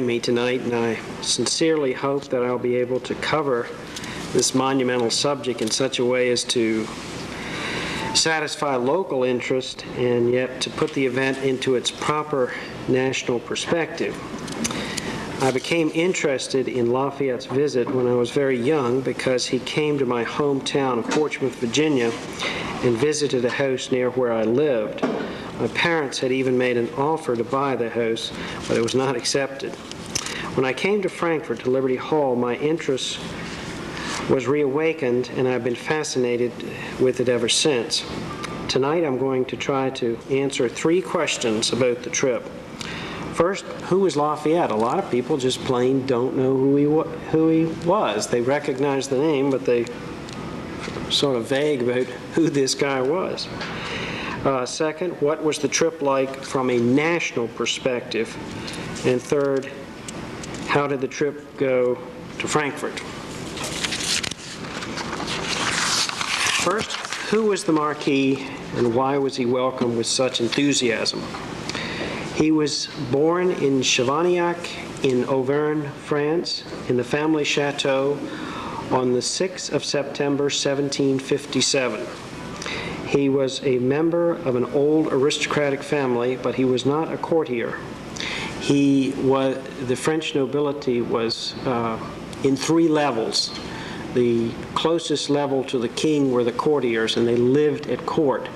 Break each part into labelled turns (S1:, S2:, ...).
S1: me tonight, and I sincerely hope that I'll be able to cover this monumental subject in such a way as to satisfy local interest and yet to put the event into its proper national perspective. I became interested in Lafayette's visit when I was very young because he came to my hometown of Portsmouth, Virginia, and visited a house near where I lived. My parents had even made an offer to buy the house, but it was not accepted. When I came to Frankfort, to Liberty Hall, my interest was reawakened, and I've been fascinated with it ever since. Tonight I'm going to try to answer 3 questions about the trip. First, who was Lafayette? A lot of people just plain don't know who he was. They recognize the name, but they sort of vague about who this guy was. Second, what was the trip like from a national perspective? And third, how did the trip go to Frankfort? First, who was the Marquis and why was he welcomed with such enthusiasm? He was born in Chavagnac in Auvergne, France, in the family chateau on the 6th of September, 1757. He was a member of an old aristocratic family, but he was not a courtier. The French nobility was in 3 levels. The closest level to the king were the courtiers, and they lived at court.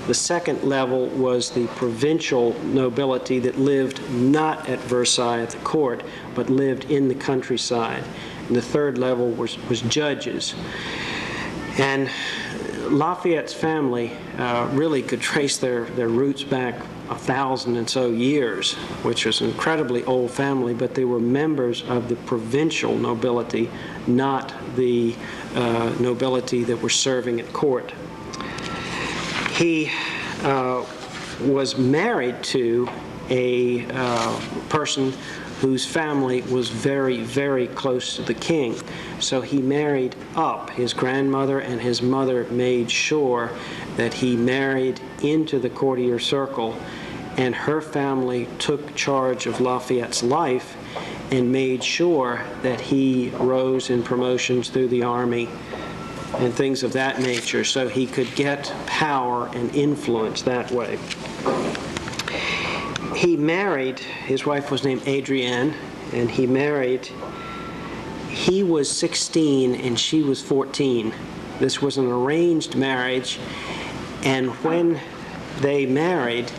S1: The second level was the provincial nobility that lived not at Versailles at the court, but lived in the countryside. And the third level was judges. And Lafayette's family really could trace their roots back 1,000 and so years, which was an incredibly old family, but they were members of the provincial nobility, not the nobility that were serving at court. He was married to a person whose family was very, very close to the king. So he married up. His grandmother and his mother made sure that he married into the courtier circle, and her family took charge of Lafayette's life and made sure that he rose in promotions through the army and things of that nature, so he could get power and influence that way. He married, his wife was named Adrienne, and he was 16 and she was 14. This was an arranged marriage, and when they married,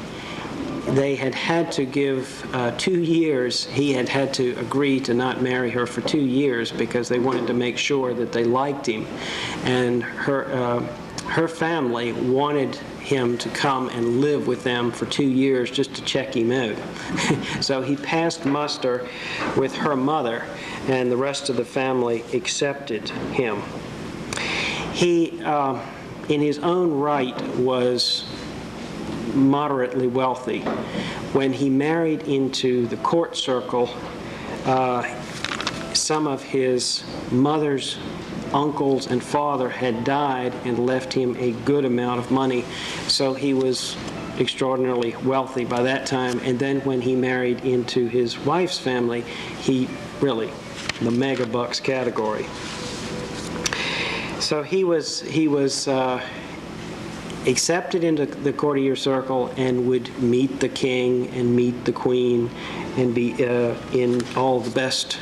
S1: they had to give 2 years. He had to agree to not marry her for 2 years because they wanted to make sure that they liked him. And her family wanted him to come and live with them for 2 years just to check him out. So he passed muster with her mother, and the rest of the family accepted him. He, in his own right, was moderately wealthy. When he married into the court circle, some of his mother's uncles and father had died and left him a good amount of money, so he was extraordinarily wealthy by that time. And then when he married into his wife's family, he really, the mega bucks category. So he was accepted into the courtier circle and would meet the king and meet the queen and be in all the best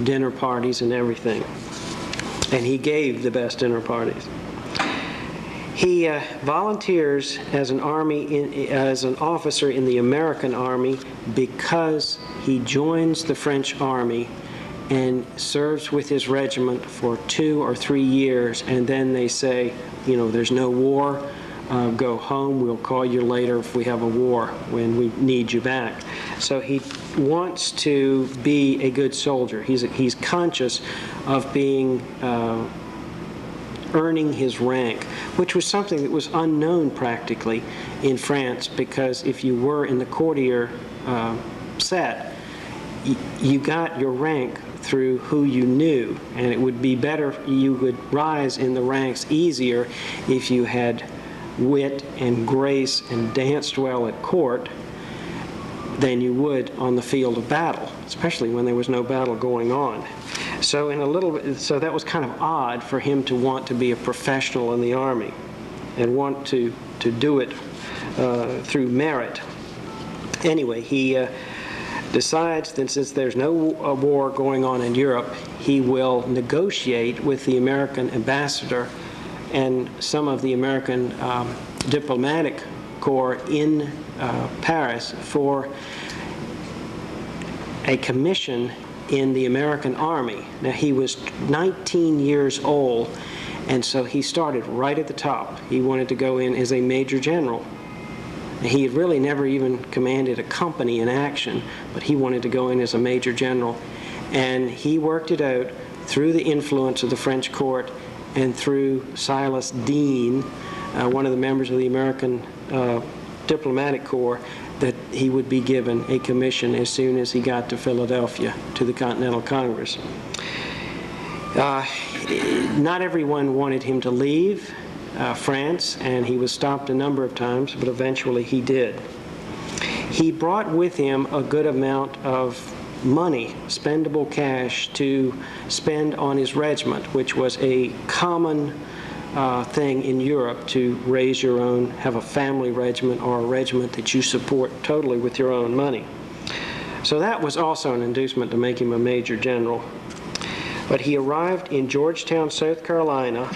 S1: dinner parties and everything. And he gave the best dinner parties. He volunteers as an officer in the American Army because he joins the French Army and serves with his regiment for 2 or 3 years, and then they say, you know, there's no war. Go home, we'll call you later if we have a war, when we need you back. So he wants to be a good soldier. He's conscious of being, earning his rank, which was something that was unknown practically in France, because if you were in the courtier set, you got your rank through who you knew, and it would be better, you would rise in the ranks easier if you had wit and grace and danced well at court. than you would on the field of battle, especially when there was no battle going on. So so that was kind of odd for him to want to be a professional in the Army and want to do it through merit. Anyway, he decides that since there's no war going on in Europe, he will negotiate with the American ambassador and some of the American diplomatic corps in Paris for a commission in the American Army. Now, he was 19 years old, and so he started right at the top. He wanted to go in as a major general. He had really never even commanded a company in action, but he wanted to go in as a major general. And he worked it out through the influence of the French court and through Silas Deane, one of the members of the American diplomatic corps, that he would be given a commission as soon as he got to Philadelphia, to the Continental Congress. Not everyone wanted him to leave France, and he was stopped a number of times, but eventually he did. He brought with him a good amount of money, spendable cash, to spend on his regiment, which was a common thing in Europe, to raise your own, have a family regiment or a regiment that you support totally with your own money. So that was also an inducement to make him a major general. But he arrived in Georgetown, South Carolina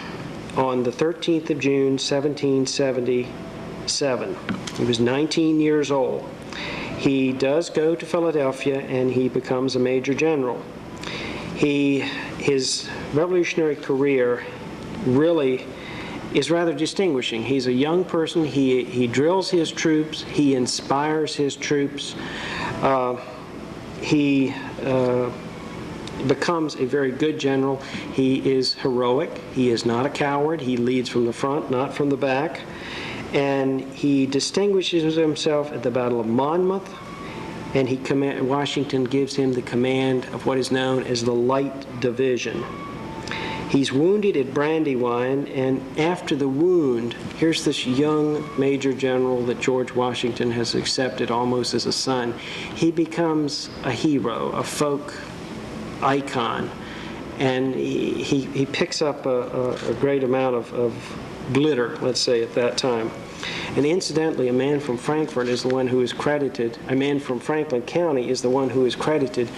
S1: on the 13th of June, 1777. He was 19 years old. He does go to Philadelphia and he becomes a major general. His revolutionary career really is rather distinguishing. He's a young person. He drills his troops. He inspires his troops. He becomes a very good general. He is heroic. He is not a coward. He leads from the front, not from the back. And he distinguishes himself at the Battle of Monmouth, and Washington gives him the command of what is known as the Light Division. He's wounded at Brandywine, and after the wound, here's this young major general that George Washington has accepted almost as a son. He becomes a hero, a folk icon, and he picks up a great amount of glitter, let's say, at that time. And incidentally, a man from Frankfort is the one who is credited, a man from Franklin County is the one who is credited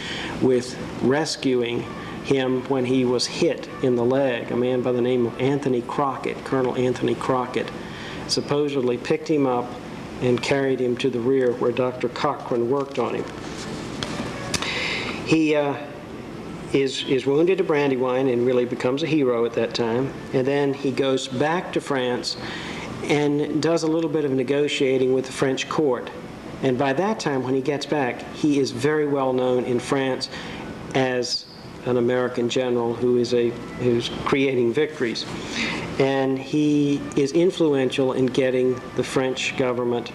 S1: with rescuing him when he was hit in the leg. A man by the name of Anthony Crockett, Colonel Anthony Crockett, supposedly picked him up and carried him to the rear where Dr. Cochran worked on him. He is wounded at Brandywine and really becomes a hero at that time. And then he goes back to France and does a little bit of negotiating with the French court. And by that time, when he gets back, he is very well known in France as an American general who's creating victories. And he is influential in getting the French government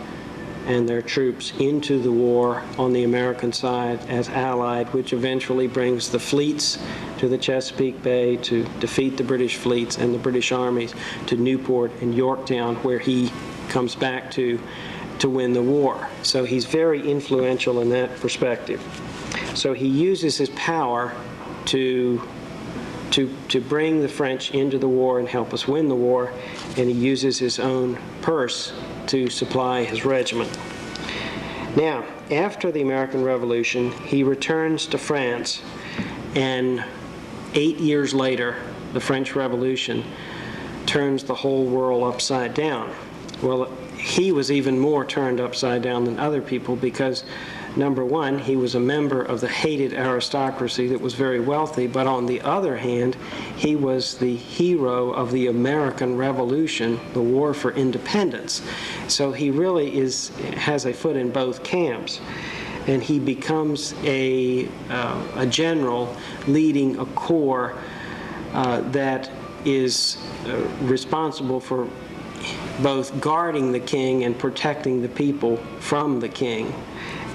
S1: and their troops into the war on the American side as allied, which eventually brings the fleets to the Chesapeake Bay to defeat the British fleets and the British armies to Newport and Yorktown, where he comes back to win the war. So he's very influential in that perspective. So he uses his power to bring the French into the war and help us win the war, and he uses his own purse to supply his regiment. Now, after the American Revolution, he returns to France, and 8 years later, the French Revolution turns the whole world upside down. Well, he was even more turned upside down than other people because, number one, he was a member of the hated aristocracy that was very wealthy, but on the other hand, he was the hero of the American Revolution, the war for independence. So he really has a foot in both camps. And he becomes a general leading a corps that is responsible for both guarding the king and protecting the people from the king.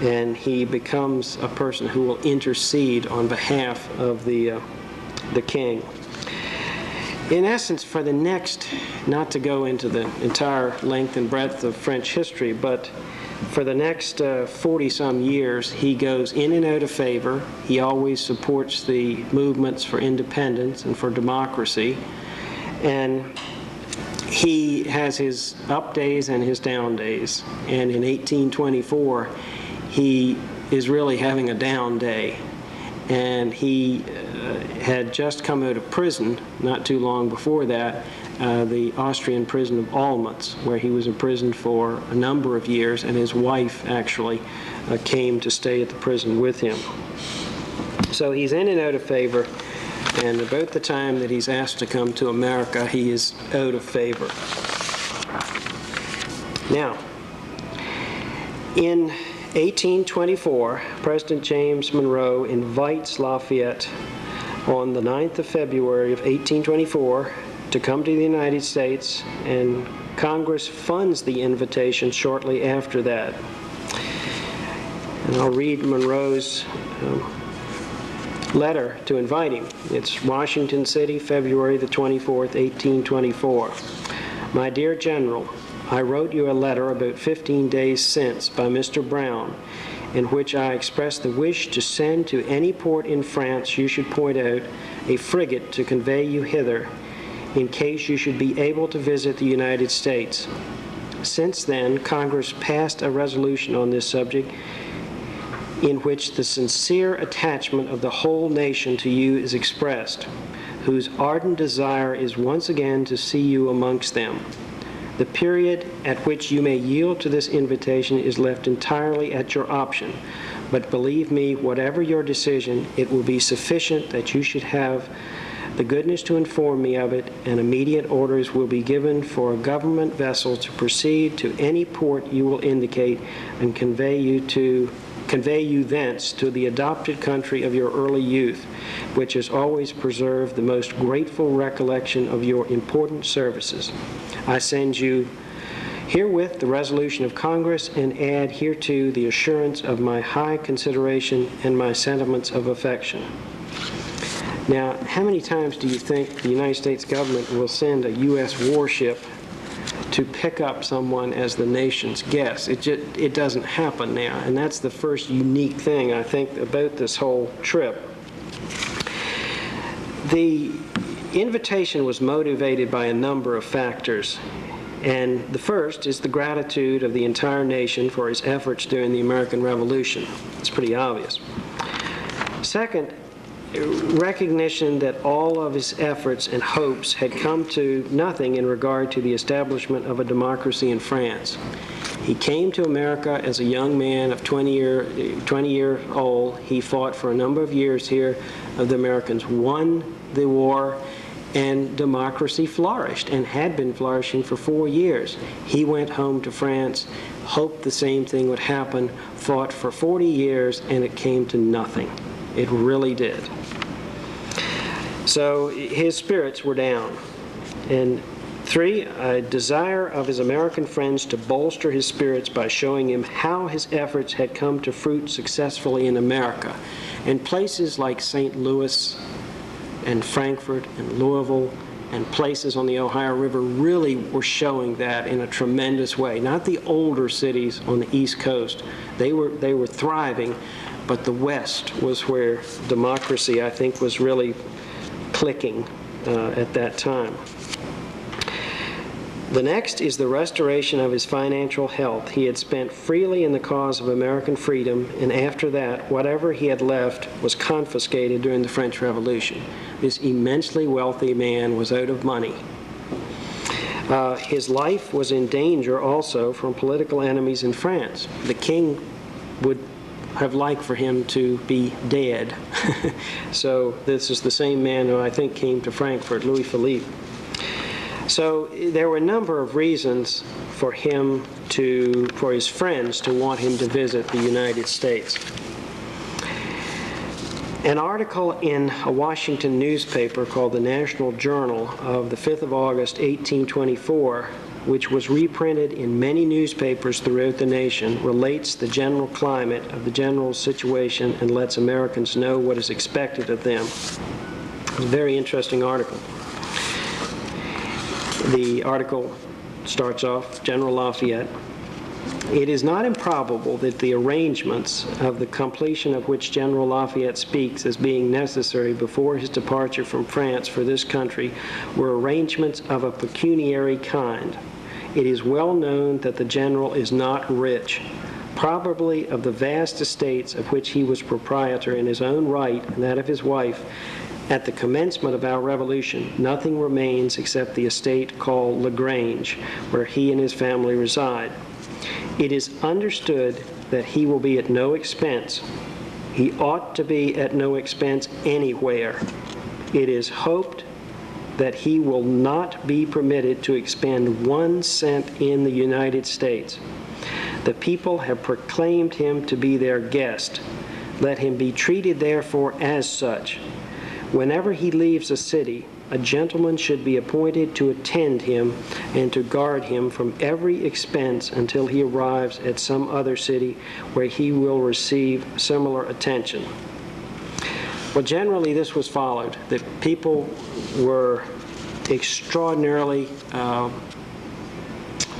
S1: And he becomes a person who will intercede on behalf of the king. In essence, for the next, not to go into the entire length and breadth of French history, but For the next 40-some years, he goes in and out of favor. He always supports the movements for independence and for democracy. And he has his up days and his down days. And in 1824, he is really having a down day. And he had just come out of prison not too long before that, the Austrian prison of Olmütz, where he was imprisoned for a number of years, and his wife actually came to stay at the prison with him. So he's in and out of favor, and about the time that he's asked to come to America, he is out of favor. Now, in 1824, President James Monroe invites Lafayette on the 9th of February of 1824 to come to the United States, and Congress funds the invitation shortly after that. And I'll read Monroe's letter to invite him. It's Washington City, February the 24th, 1824. My dear General, I wrote you a letter about 15 days since by Mr. Brown, in which I expressed the wish to send to any port in France you should point out a frigate to convey you hither, in case you should be able to visit the United States. Since then, Congress passed a resolution on this subject in which the sincere attachment of the whole nation to you is expressed, whose ardent desire is once again to see you amongst them. The period at which you may yield to this invitation is left entirely at your option, but believe me, whatever your decision, it will be sufficient that you should have the goodness to inform me of it, and immediate orders will be given for a government vessel to proceed to any port you will indicate and convey you thence to the adopted country of your early youth, which has always preserved the most grateful recollection of your important services. I send you herewith the resolution of Congress, and add hereto the assurance of my high consideration and my sentiments of affection. Now, how many times do you think the United States government will send a U.S. warship to pick up someone as the nation's guest? It doesn't happen now, and that's the first unique thing, I think, about this whole trip. The invitation was motivated by a number of factors, and the first is the gratitude of the entire nation for his efforts during the American Revolution. It's pretty obvious. Second, recognition that all of his efforts and hopes had come to nothing in regard to the establishment of a democracy in France. He came to America as a young man of 20 years old. He fought for a number of years here. The Americans won the war, and democracy flourished and had been flourishing for 4 years. He went home to France, hoped the same thing would happen, fought for 40 years, and it came to nothing. It really did. So his spirits were down. And 3, a desire of his American friends to bolster his spirits by showing him how his efforts had come to fruit successfully in America. And places like St. Louis and Frankfort and Louisville and places on the Ohio River really were showing that in a tremendous way. Not the older cities on the East Coast. They were thriving, but the West was where democracy, I think, was really clicking at that time. The next is the restoration of his financial health. He had spent freely in the cause of American freedom, and after that, whatever he had left was confiscated during the French Revolution. This immensely wealthy man was out of money. His life was in danger also from political enemies in France. The king would have liked for him to be dead. So this is the same man who I think came to Frankfort, Louis Philippe. So there were a number of reasons for his friends to want him to visit the United States. An article in a Washington newspaper called the National Journal of the 5th of August, 1824, which was reprinted in many newspapers throughout the nation, relates the general climate of the general situation and lets Americans know what is expected of them. It's a very interesting article. The article starts off, General Lafayette, It is not improbable that the arrangements of the completion of which General Lafayette speaks as being necessary before his departure from France for this country were arrangements of a pecuniary kind. It is well known that the general is not rich. Probably of the vast estates of which he was proprietor in his own right and that of his wife, at the commencement of our revolution, nothing remains except the estate called LaGrange, where he and his family reside. It is understood that he will be at no expense. He ought to be at no expense anywhere. It is hoped that he will not be permitted to expend 1 cent in the United States. The people have proclaimed him to be their guest. Let him be treated, therefore, as such. Whenever he leaves a city, a gentleman should be appointed to attend him and to guard him from every expense until he arrives at some other city where he will receive similar attention. Well, generally this was followed. The people were extraordinarily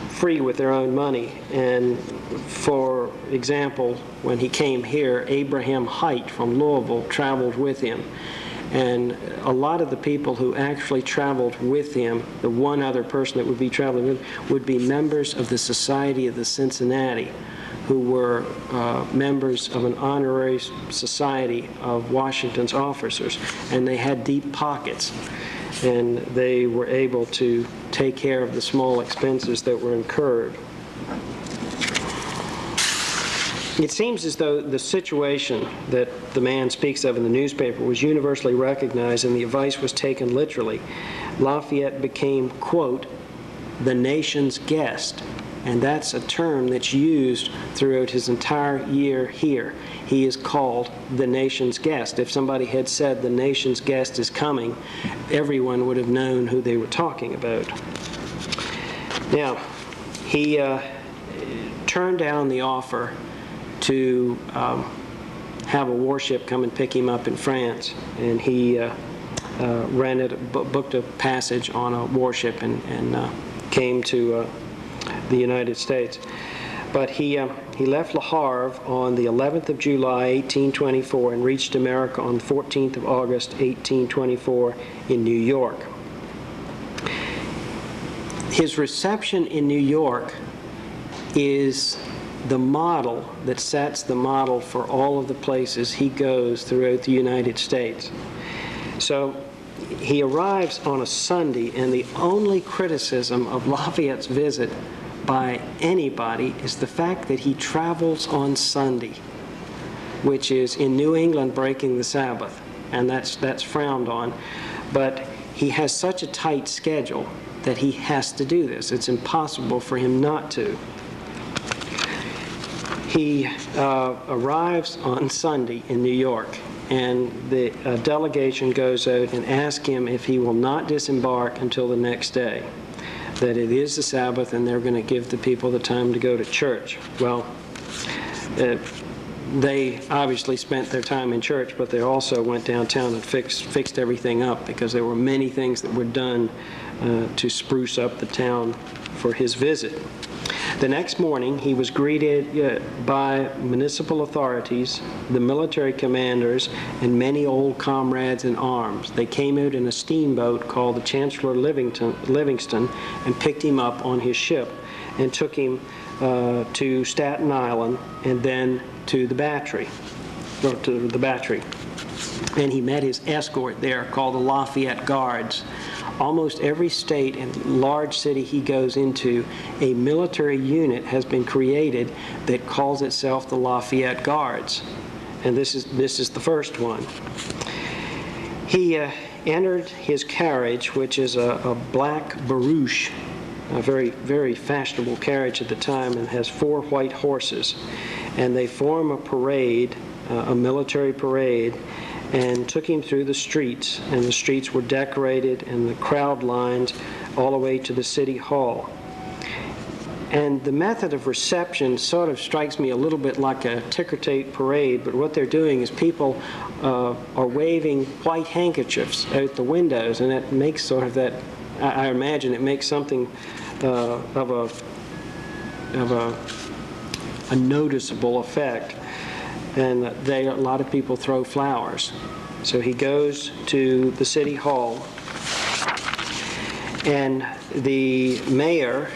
S1: free with their own money. And for example, when he came here, Abraham Hite from Louisville traveled with him. And a lot of the people who actually traveled with him, the one other person that would be traveling with him, would be members of the Society of the Cincinnati, who were members of an honorary society of Washington's officers. And they had deep pockets. And they were able to take care of the small expenses that were incurred. It seems as though the situation that the man speaks of in the newspaper was universally recognized and the advice was taken literally. Lafayette became, quote, the nation's guest. And that's a term that's used throughout his entire year here. He is called the nation's guest. If somebody had said the nation's guest is coming, everyone would have known who they were talking about. Now, he turned down the offer to have a warship come and pick him up in France, and he booked a passage on a warship and came to the United States. But he left Le Havre on the 11th of July, 1824, and reached America on the 14th of August, 1824, in New York. His reception in New York is the model that sets the model for all of the places he goes throughout the United States. So he arrives on a Sunday, and the only criticism of Lafayette's visit by anybody is the fact that he travels on Sunday, which is in New England breaking the Sabbath, and that's frowned on. But he has such a tight schedule that he has to do this. It's impossible for him not to. He arrives on Sunday in New York, and the delegation goes out and asks him if he will not disembark until the next day, that it is the Sabbath and they're going to give the people the time to go to church. Well, they obviously spent their time in church, but they also went downtown and fixed everything up, because there were many things that were done to spruce up the town for his visit. The next morning, he was greeted by municipal authorities, the military commanders, and many old comrades in arms. They came out in a steamboat called the Chancellor Livingston and picked him up on his ship and took him to Staten Island and then to the Battery. And he met his escort there called the Lafayette Guards. Almost every state and large city he goes into, a military unit has been created that calls itself the Lafayette Guards. And this is the first one. He entered his carriage, which is a black barouche, a very, very fashionable carriage at the time, and has 4 white horses. And they form a parade, a military parade, and took him through the streets, and the streets were decorated and the crowd lined all the way to the city hall. And the method of reception sort of strikes me a little bit like a ticker-tape parade, but what they're doing is people are waving white handkerchiefs out the windows, and it makes sort of that, I imagine it makes something of a a noticeable effect. And a lot of people throw flowers. So he goes to the city hall, and the mayor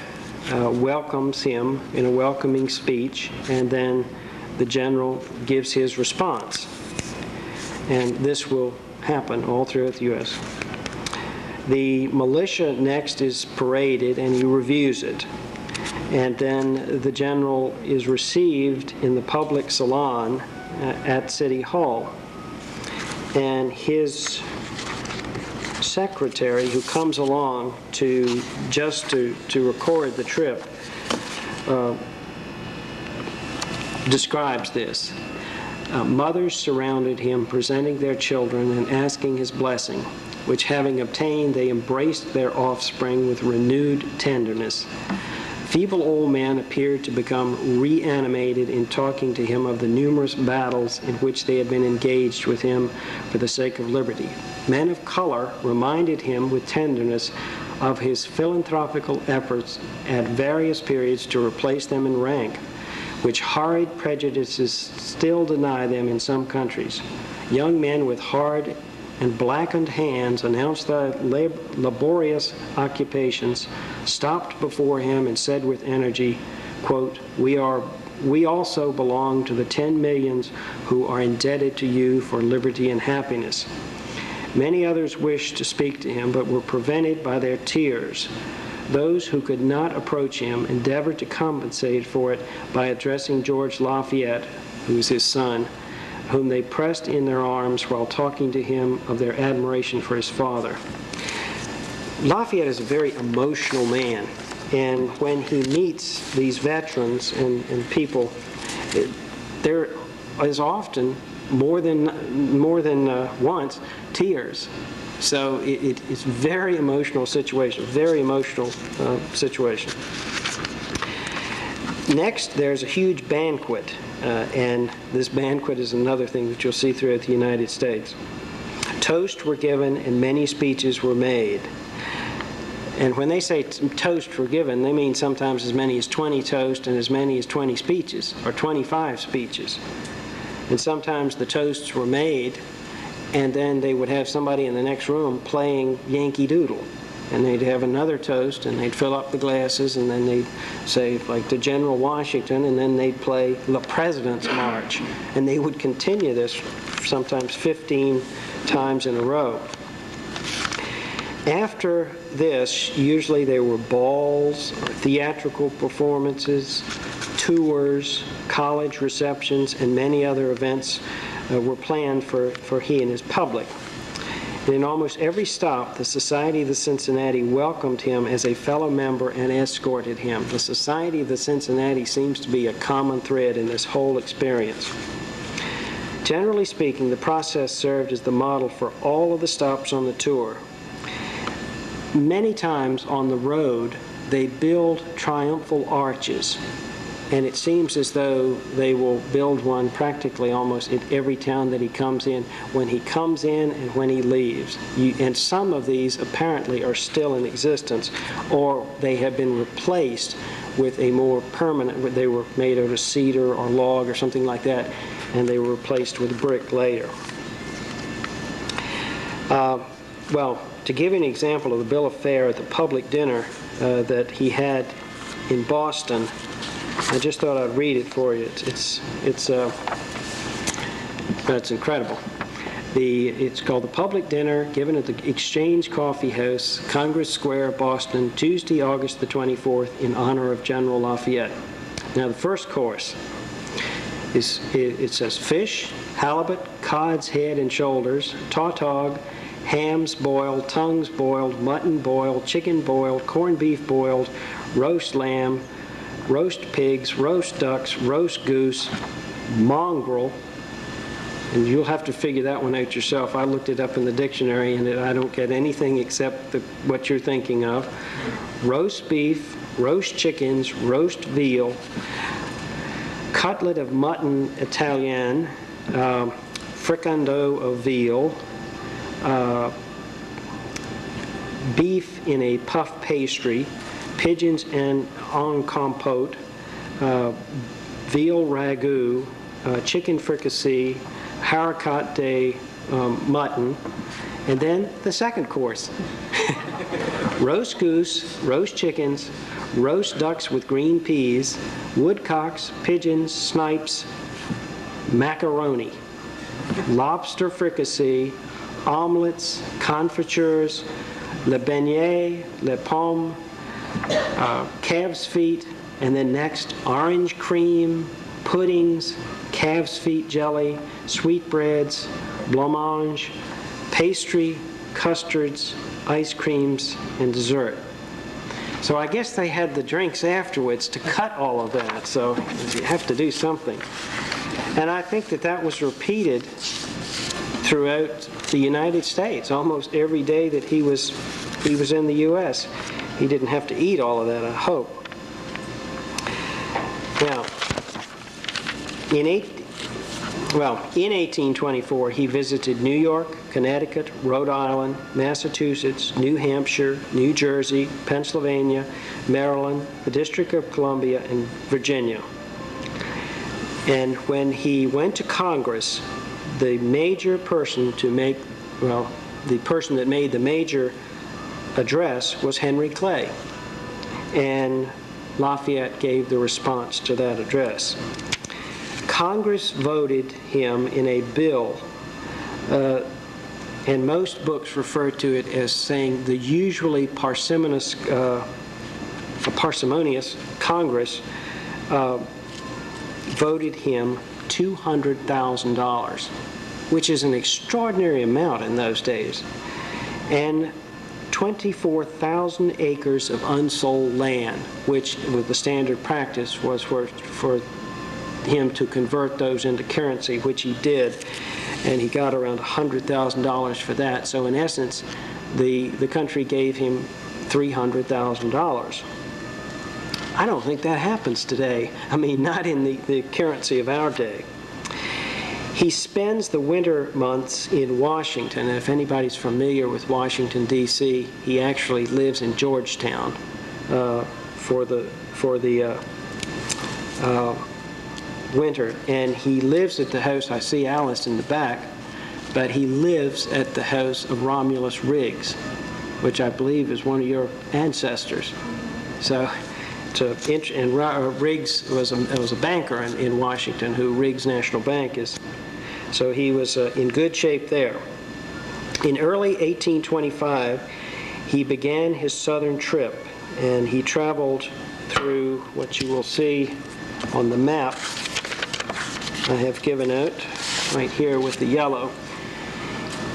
S1: welcomes him in a welcoming speech, and then the general gives his response. And this will happen all throughout the U.S. The militia next is paraded, and he reviews it. And then the general is received in the public salon at City Hall. And his secretary, who comes along to record the trip, describes this. Mothers surrounded him, presenting their children and asking his blessing, which having obtained, they embraced their offspring with renewed tenderness. Feeble old men appeared to become reanimated in talking to him of the numerous battles in which they had been engaged with him for the sake of liberty. Men of color reminded him with tenderness of his philanthropical efforts at various periods to replace them in rank, which horrid prejudices still deny them in some countries. Young men with hard and blackened hands announced their laborious occupations, stopped before him and said with energy, quote, we also belong to the 10 millions who are indebted to you for liberty and happiness. Many others wished to speak to him, but were prevented by their tears. Those who could not approach him endeavored to compensate for it by addressing George Lafayette, who was his son, whom they pressed in their arms while talking to him of their admiration for his father. Lafayette is a very emotional man, and when he meets these veterans and people, there is often more than once tears. So it's very emotional situation, very emotional situation. Next, there's a huge banquet, and this banquet is another thing that you'll see throughout the United States. Toasts were given and many speeches were made. And when they say toasts were given, they mean sometimes as many as 20 toasts and as many as 20 speeches, or 25 speeches. And sometimes the toasts were made, and then they would have somebody in the next room playing Yankee Doodle. And they'd have another toast, and they'd fill up the glasses, and then they'd say, like, to General Washington, and then they'd play the President's March. And they would continue this sometimes 15 times in a row. After this, usually there were balls, or theatrical performances, tours, college receptions, and many other events were planned for he and his public. And in almost every stop, the Society of the Cincinnati welcomed him as a fellow member and escorted him. The Society of the Cincinnati seems to be a common thread in this whole experience. Generally speaking, the process served as the model for all of the stops on the tour. Many times on the road, they build triumphal arches. And it seems as though they will build one practically almost in every town that he comes in, when he comes in and when he leaves. And some of these apparently are still in existence, or they have been replaced with a more permanent, they were made out of cedar or log or something like that, and they were replaced with brick later. Well, to give you an example of the bill of fare at the public dinner that he had in Boston, I just thought I'd read it for you. It's incredible. It's called The Public Dinner, given at the Exchange Coffee House, Congress Square, Boston, Tuesday, August the 24th, in honor of General Lafayette. Now, the first course it says fish, halibut, cod's head and shoulders, tautog, hams boiled, tongues boiled, mutton boiled, chicken boiled, corned beef boiled, roast lamb, roast pigs, roast ducks, roast goose, mongrel, and you'll have to figure that one out yourself. I looked it up in the dictionary, and I don't get anything except what you're thinking of. Roast beef, roast chickens, roast veal, cutlet of mutton Italian, fricandeau of veal, beef in a puff pastry, pigeons and en compote, veal ragout, chicken fricassee, haricot de mutton, and then the second course. Roast goose, roast chickens, roast ducks with green peas, woodcocks, pigeons, snipes, macaroni, lobster fricassee, omelets, confitures, le beignet, le pomme, calf's feet, and then next orange cream, puddings, calf's feet jelly, sweetbreads, blancmange, pastry, custards, ice creams, and dessert. So I guess they had the drinks afterwards to cut all of that, so you have to do something. And I think that that was repeated throughout the United States. Almost every day that he was in the U.S., he didn't have to eat all of that, I hope. Now, in 1824, he visited New York, Connecticut, Rhode Island, Massachusetts, New Hampshire, New Jersey, Pennsylvania, Maryland, the District of Columbia, and Virginia. And when he went to Congress, the major person to make, well, the person that made the major address was Henry Clay. And Lafayette gave the response to that address. Congress voted him in a bill, and most books refer to it as saying the usually parsimonious Congress voted him $200,000, which is an extraordinary amount in those days, and 24,000 acres of unsold land, which with the standard practice was for him to convert those into currency, which he did, and he got around $100,000 for that. So in essence, the country gave him $300,000. I don't think that happens today. I mean, not in the currency of our day. He spends the winter months in Washington. And if anybody's familiar with Washington, D.C., he actually lives in Georgetown for the winter. And he lives at the house, I see Alice in the back, but he lives at the house of Romulus Riggs, which I believe is one of your ancestors. So, and Riggs was a banker in Washington, who Riggs National Bank is. So he was in good shape there. In early 1825, he began his southern trip, and he traveled through what you will see on the map I have given out right here with the yellow.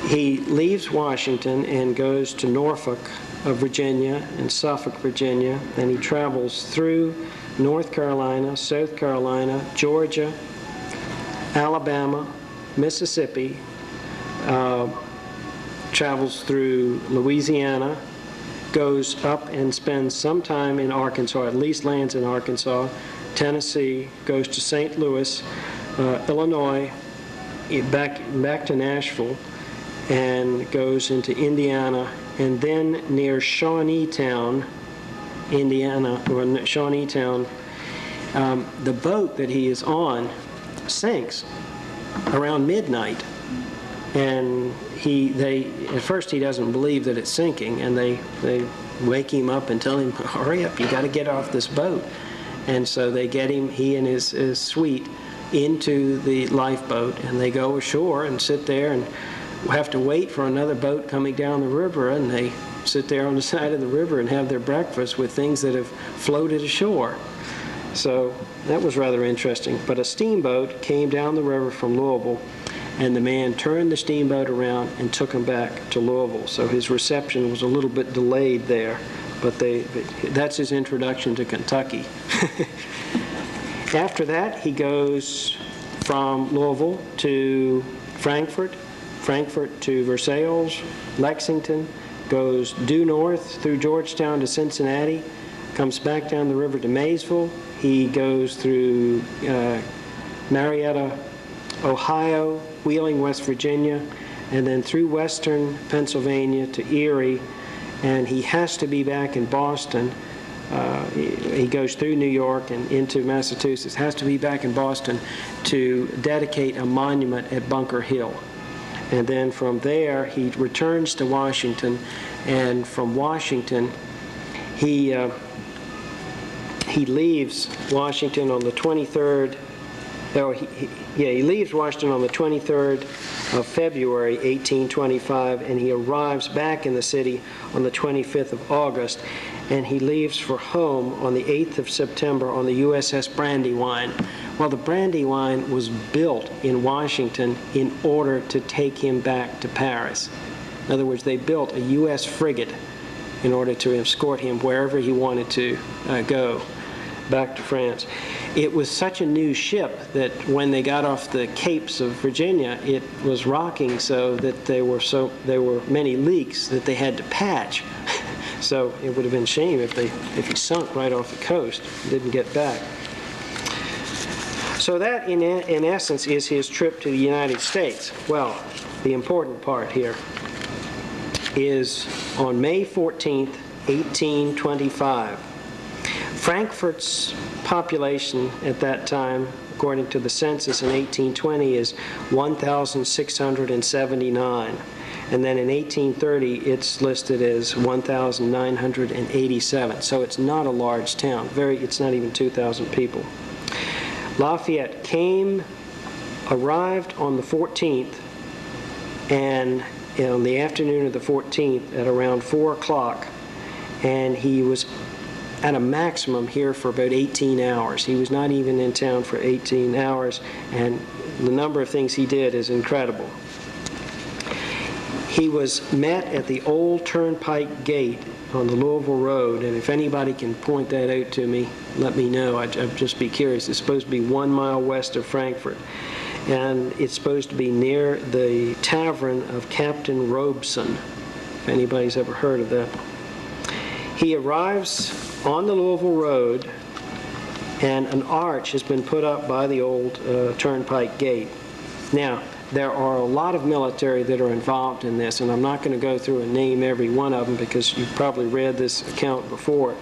S1: He leaves Washington and goes to Norfolk, Virginia, and Suffolk, Virginia. Then he travels through North Carolina, South Carolina, Georgia, Alabama, Mississippi, travels through Louisiana, goes up and spends some time in Arkansas, at least lands in Arkansas, Tennessee, goes to St. Louis, Illinois, back to Nashville, and goes into Indiana, and then near Shawneetown, Indiana, or Shawneetown, the boat that he is on sinks around midnight, and at first he doesn't believe that it's sinking, and they wake him up and tell him, hurry up, you got to get off this boat. And so they get him, he and his suite, into the lifeboat, and they go ashore and sit there and have to wait for another boat coming down the river, and they sit there on the side of the river and have their breakfast with things that have floated ashore. So that was rather interesting. But a steamboat came down the river from Louisville, and the man turned the steamboat around and took him back to Louisville. So his reception was a little bit delayed there, but that's his introduction to Kentucky. After that, he goes from Louisville to Frankfort to Versailles, Lexington, goes due north through Georgetown to Cincinnati, comes back down the river to Maysville. He goes through Marietta, Ohio, Wheeling, West Virginia, and then through western Pennsylvania to Erie, and he has to be back in Boston he goes through New York and into Massachusetts, has to be back in Boston to dedicate a monument at Bunker Hill. And then from there, he returns to Washington, and from Washington, he leaves Washington on the 23rd. He leaves Washington on the 23rd of February, 1825, and he arrives back in the city on the 25th of August, and he leaves for home on the 8th of September on the USS Brandywine. Well, the Brandywine was built in Washington in order to take him back to Paris. In other words, they built a U.S. frigate in order to escort him wherever he wanted to go back to France. It was such a new ship that when they got off the Capes of Virginia, it was rocking so that there were many leaks that they had to patch. So it would have been a shame if he sunk right off the coast and didn't get back. So that, in essence, is his trip to the United States. Well, the important part here is on May 14th, 1825. Frankfort's population at that time, according to the census in 1820, is 1,679. And then in 1830, it's listed as 1,987. So it's not a large town. It's not even 2,000 people. Lafayette arrived on the 14th, and on the afternoon of the 14th at around 4 o'clock, and he was at a maximum here for about 18 hours. He was not even in town for 18 hours, and the number of things he did is incredible. He was met at the old Turnpike Gate on the Louisville Road, and if anybody can point that out to me, let me know. I'd just be curious. It's supposed to be 1 mile west of Frankfort, and it's supposed to be near the tavern of Captain Robeson, if anybody's ever heard of that. He arrives on the Louisville Road, and an arch has been put up by the old Turnpike Gate. Now, there are a lot of military that are involved in this, and I'm not going to go through and name every one of them because you've probably read this account before,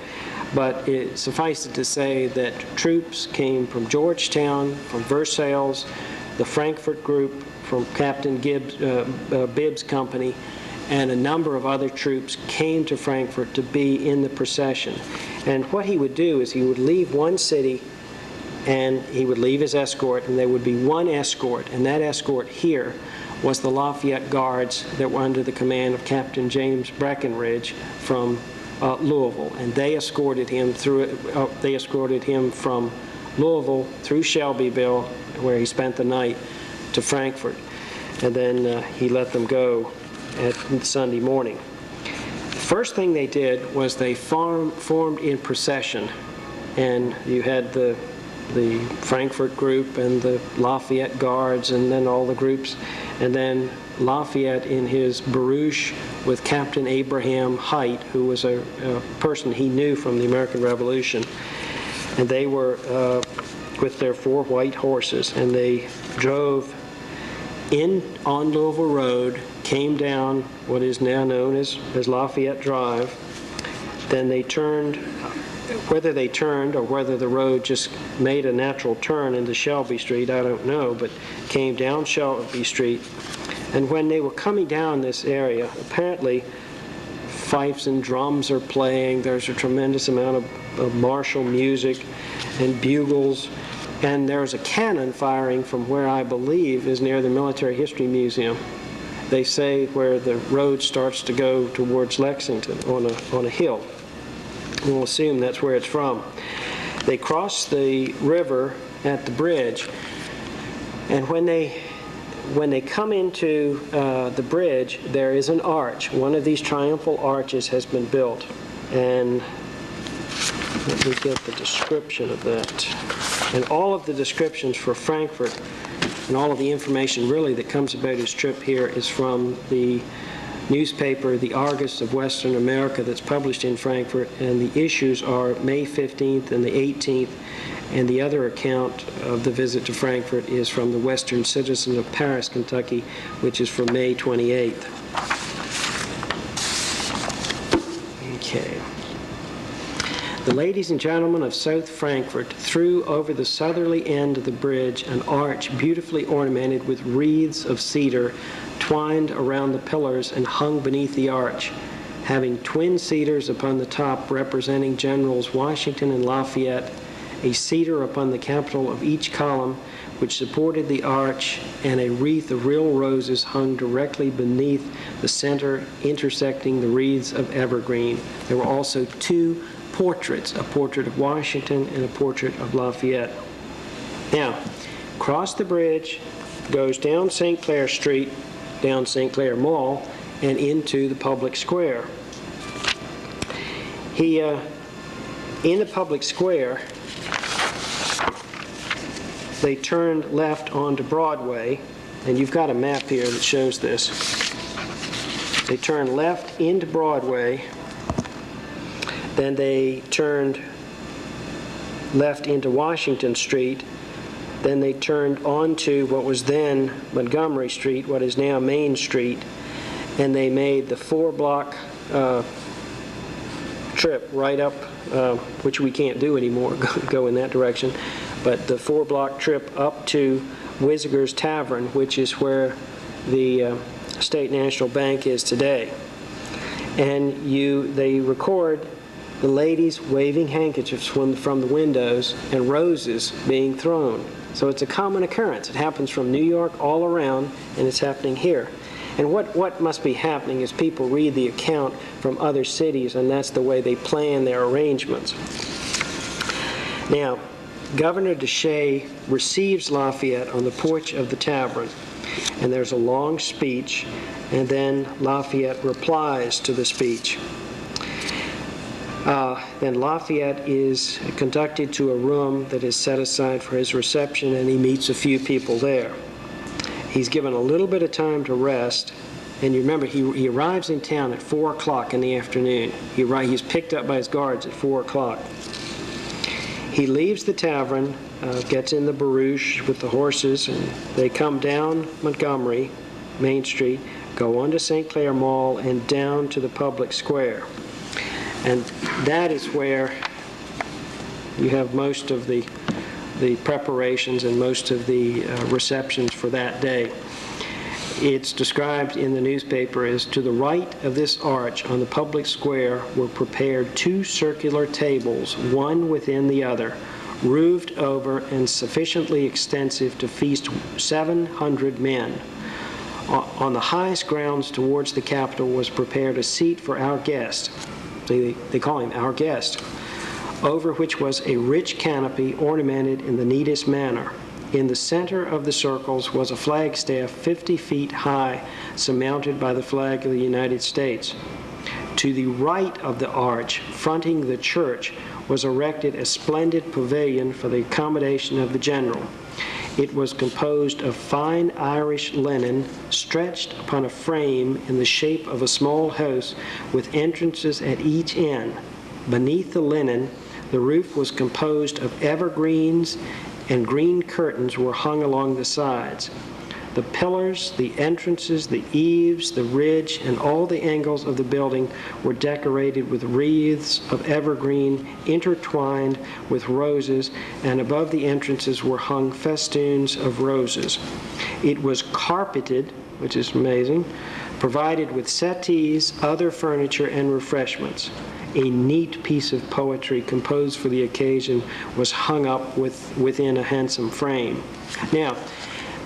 S1: but it suffices to say that troops came from Georgetown, from Versailles, the Frankfort group, from Captain Bibb's company, and a number of other troops came to Frankfort to be in the procession. And what he would do is he would leave one city and he would leave his escort, and there would be one escort, and that escort here was the Lafayette Guards that were under the command of Captain James Breckinridge from Louisville, and they escorted him from Louisville through Shelbyville, where he spent the night, to Frankfort, and then he let them go at Sunday morning. The first thing they did was they formed in procession, and you had the Frankfort group and the Lafayette Guards and then all the groups, and then Lafayette in his barouche with Captain Abraham Hite, who was a person he knew from the American Revolution, and they were with their 4 white horses, and they drove in on Louisville Road, came down what is now known as Lafayette Drive. Then they turned, whether they turned or whether the road just made a natural turn into Shelby Street, I don't know, but came down Shelby Street. And when they were coming down this area, apparently fifes and drums are playing. There's a tremendous amount of martial music and bugles. And there's a cannon firing from where I believe is near the Military History Museum. They say where the road starts to go towards Lexington on a hill. We'll assume that's where it's from. They cross the river at the bridge, and when they come into the bridge, there is an arch. One of these triumphal arches has been built, and let me get the description of that. And all of the descriptions for Frankfort and all of the information really that comes about his trip here is from the newspaper, the Argus of Western America, that's published in Frankfort, and the issues are May 15th and the 18th, and the other account of the visit to Frankfort is from the Western Citizen of Paris, Kentucky, which is from May 28th. Okay. The ladies and gentlemen of South Frankfort threw over the southerly end of the bridge an arch beautifully ornamented with wreaths of cedar twined around the pillars and hung beneath the arch, having twin cedars upon the top representing Generals Washington and Lafayette, a cedar upon the capital of each column which supported the arch, and a wreath of real roses hung directly beneath the center, intersecting the wreaths of evergreen. There were also two portraits, a portrait of Washington and a portrait of Lafayette. Now, cross the bridge, goes down St. Clair Street, down St. Clair Mall, and into the public square. In the public square, they turned left onto Broadway, and you've got a map here that shows this. They turned left into Broadway, then they turned left into Washington Street, then they turned onto what was then Montgomery Street, what is now Main Street, and they made the 4-block trip right up, which we can't do anymore, go in that direction, but the 4-block trip up to Wisiger's Tavern, which is where the State National Bank is today. And they record the ladies waving handkerchiefs from the windows and roses being thrown. So it's a common occurrence. It happens from New York all around, and it's happening here. And what must be happening is people read the account from other cities, and that's the way they plan their arrangements. Now, Governor Deshay receives Lafayette on the porch of the tavern, and there's a long speech, and then Lafayette replies to the speech. Then Lafayette is conducted to a room that is set aside for his reception, and he meets a few people there. He's given a little bit of time to rest, and you remember he arrives in town at 4 o'clock in the afternoon. He's picked up by his guards at 4 o'clock. He leaves the tavern, gets in the barouche with the horses, and they come down Montgomery, Main Street, go on to St. Clair Mall, and down to the public square. And that is where you have most of the preparations and most of the receptions for that day. It's described in the newspaper as, to the right of this arch on the public square were prepared 2 circular tables, one within the other, roofed over and sufficiently extensive to feast 700 men. On the highest grounds towards the Capitol was prepared a seat for our guest. They call him our guest, over which was a rich canopy ornamented in the neatest manner. In the center of the circles was a flagstaff 50 feet high, surmounted by the flag of the United States. To the right of the arch, fronting the church, was erected a splendid pavilion for the accommodation of the general. It was composed of fine Irish linen, stretched upon a frame in the shape of a small house, with entrances at each end. Beneath the linen, the roof was composed of evergreens, and green curtains were hung along the sides. The pillars, the entrances, the eaves, the ridge, and all the angles of the building were decorated with wreaths of evergreen intertwined with roses, and above the entrances were hung festoons of roses. It was carpeted, which is amazing, provided with settees, other furniture, and refreshments. A neat piece of poetry composed for the occasion was hung up within a handsome frame. Now,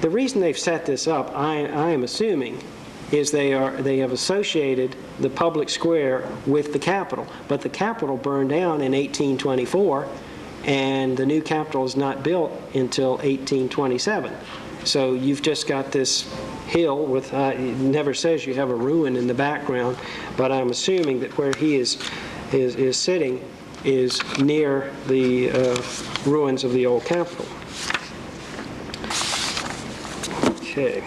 S1: the reason they've set this up, I am assuming, is they have associated the public square with the Capitol. But the Capitol burned down in 1824, and the new Capitol is not built until 1827. So you've just got this hill with, it never says you have a ruin in the background, but I'm assuming that where he is sitting is near the ruins of the old Capitol. Okay.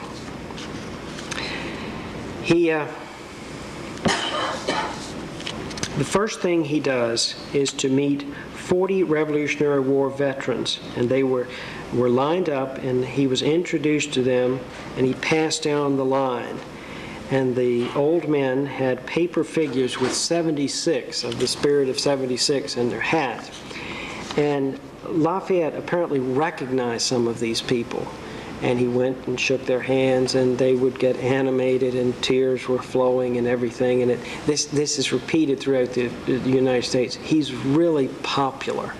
S1: The first thing he does is to meet 40 Revolutionary War veterans, and they were lined up, and he was introduced to them, and he passed down the line. and the old men had paper figures with 76 of the spirit of 76 in their hat. And Lafayette apparently recognized some of these people, and he went and shook their hands, and they would get animated, and tears were flowing and everything. And this is repeated throughout the United States. He's really popular,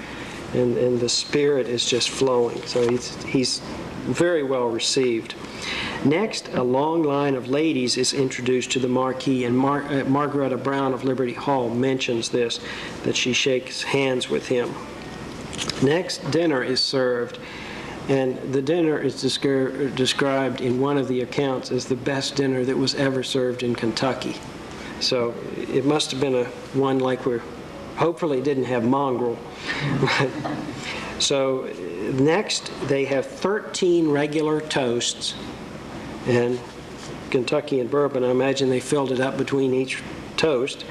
S1: and the spirit is just flowing. So he's very well received. Next, a long line of ladies is introduced to the Marquis, and Margaretta Brown of Liberty Hall mentions this, that she shakes hands with him. Next, dinner is served, and the dinner is described in one of the accounts as the best dinner that was ever served in Kentucky. So it must have been one like hopefully didn't have mongrel. So next, they have 13 regular toasts, and Kentucky and bourbon, I imagine they filled it up between each toast,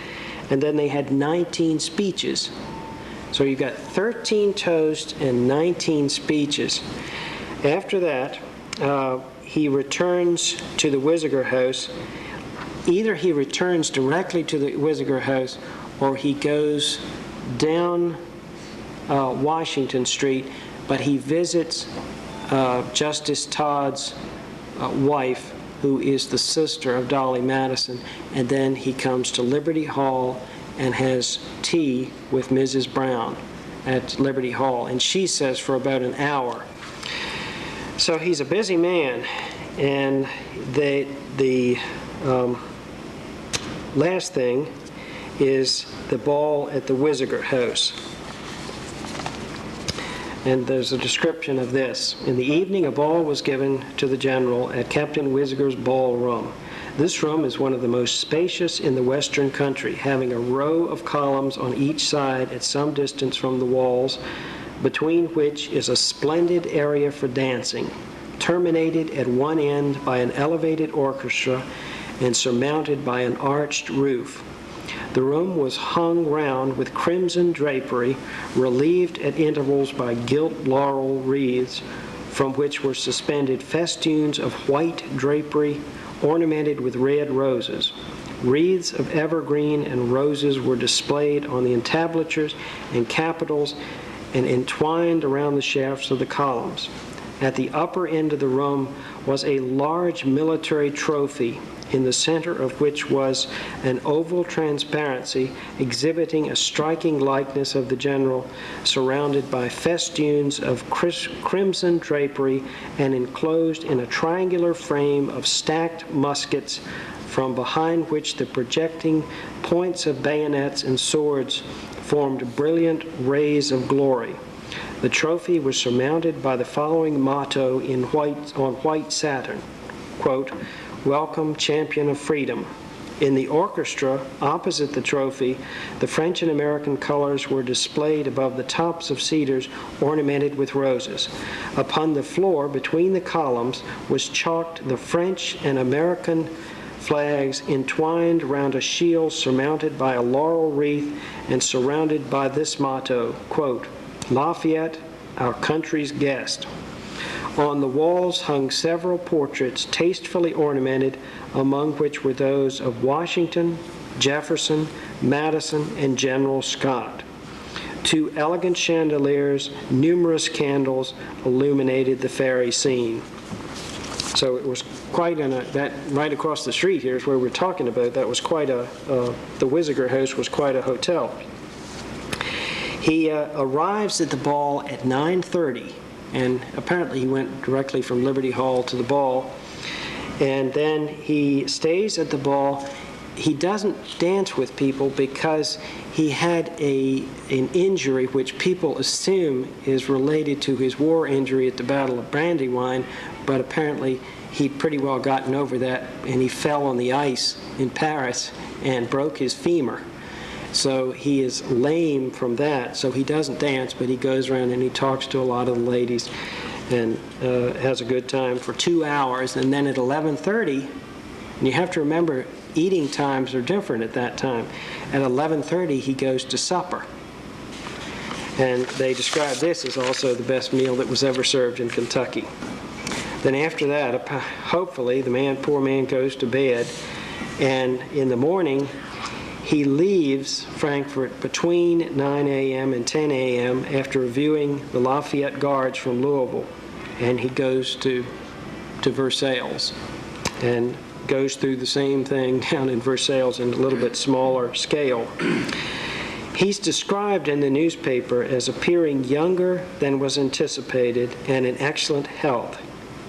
S1: and then they had 19 speeches. So you've got 13 toasts and 19 speeches. After that, he returns to the Wisiger House. Either he returns directly to the Wisiger House, or he goes down Washington Street, but he visits Justice Todd's wife, who is the sister of Dolly Madison, and then he comes to Liberty Hall and has tea with Mrs. Brown at Liberty Hall, and she says for about an hour. So he's a busy man, and the last thing is the ball at the Wisiger House. And there's a description of this. In the evening, a ball was given to the general at Captain Wisiger's ballroom. This room is one of the most spacious in the western country, having a row of columns on each side at some distance from the walls, between which is a splendid area for dancing, terminated at one end by an elevated orchestra and surmounted by an arched roof. The room was hung round with crimson drapery, relieved at intervals by gilt laurel wreaths, from which were suspended festoons of white drapery ornamented with red roses. Wreaths of evergreen and roses were displayed on the entablatures and capitals and entwined around the shafts of the columns. At the upper end of the room was a large military trophy, in the center of which was an oval transparency exhibiting a striking likeness of the general, surrounded by festoons of crimson drapery and enclosed in a triangular frame of stacked muskets, from behind which the projecting points of bayonets and swords formed brilliant rays of glory. The trophy was surmounted by the following motto on white satin, quote, "Welcome, champion of freedom." In the orchestra, opposite the trophy, the French and American colors were displayed above the tops of cedars ornamented with roses. Upon the floor, between the columns, was chalked the French and American flags entwined round a shield surmounted by a laurel wreath and surrounded by this motto, quote, "Lafayette, our country's guest." On the walls hung several portraits tastefully ornamented, among which were those of Washington, Jefferson, Madison, and General Scott. Two elegant chandeliers, numerous candles illuminated the fairy scene. So it was quite that right across the street here is where we're talking about. That was quite the Wisiger House was quite a hotel. He arrives at the ball at 9:30. And apparently he went directly from Liberty Hall to the ball. And then he stays at the ball. He doesn't dance with people because he had an injury which people assume is related to his war injury at the Battle of Brandywine, but apparently he'd pretty well gotten over that, and he fell on the ice in Paris and broke his femur. So he is lame from that, so he doesn't dance, but he goes around and he talks to a lot of the ladies and has a good time for 2 hours. And then at 11:30, and you have to remember, eating times are different at that time. At 11:30, he goes to supper. And they describe this as also the best meal that was ever served in Kentucky. Then after that, hopefully, the poor man goes to bed. And in the morning, he leaves Frankfort between 9 a.m. and 10 a.m. after viewing the Lafayette Guards from Louisville, and he goes to Versailles and goes through the same thing down in Versailles in a little bit smaller scale. He's described in the newspaper as appearing younger than was anticipated and in excellent health.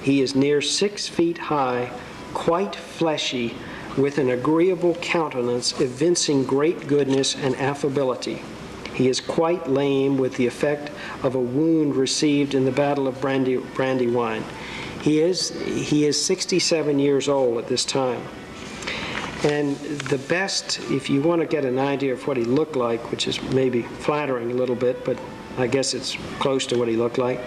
S1: He is near 6 feet high, quite fleshy, with an agreeable countenance evincing great goodness and affability. He is quite lame, with the effect of a wound received in the Battle of Brandywine. He is 67 years old at this time. And the best, if you want to get an idea of what he looked like, which is maybe flattering a little bit, but I guess it's close to what he looked like,